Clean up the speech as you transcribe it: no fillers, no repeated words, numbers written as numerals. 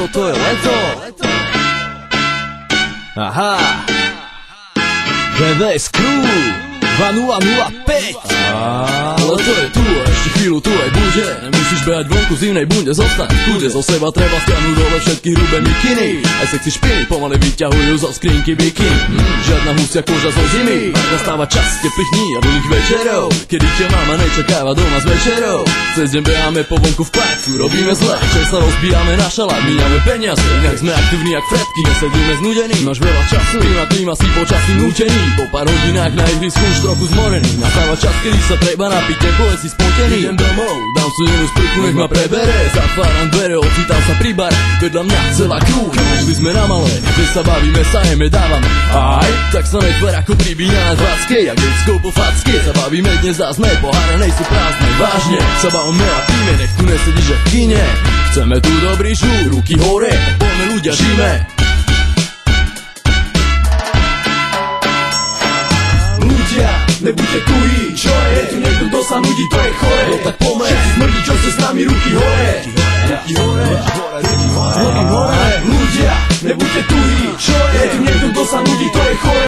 toto je leto. Aha, VVS Crew 2005. Leto je tu a ešte chvíľu tu aj bude. Nemusíš behať vonku z inej bunde, zostaň v kľude. Zo seba treba stiahnuť dole všetky hrubé mikiny. Aj sexy špiny pomaly vyťahujú zo skrinky bikiny. Žiadna husia koža zo zimy. Nastáva čas teplých dní a dlhých večerov, kedy ťa mama nečakáva doma s večerou. Cez deň beháme po vonku v parku, robíme zle, čas sa rozbíjame na šalát, míňame peniaze. Inak sme aktívni jak fretky, nesedíme znudení. Máš veľa času, klima si počasí nútený. Po pár hodinách na ihrisku už trochu zmorený. Nastáva čas, kedy sa treba napiť, teplo si spotený. Idem domov, dám si jednu sprchu, nech ma prebere. Zatváram dvere, ocitám sa pri bar, vedľa mňa celá crew. Išli sme na malé, kde sa bavíme, sajeme, dávame. Aj, tak sa netver ako pribíja na 20, jak detskou po facke. Sa bavíme dnes a sme, poháre nejsú prázdne. Vážne, sa bavíme a píme, nech tu nesedí, že v kine. Chceme tu dobrý žúr, ruky hore, poďme ľudia, žijeme. Ľudia, nebuďte tuhý, čo je? Tu niekto, kto sa nudí, to je chore. No tak poďme, všetci smrdí, čo ste s nami, ruky hore. Ruky hore, ruky hore. Ľudia, nebuďte tuhý, čo je? Tu niekto, kto sa nudí, to je chore.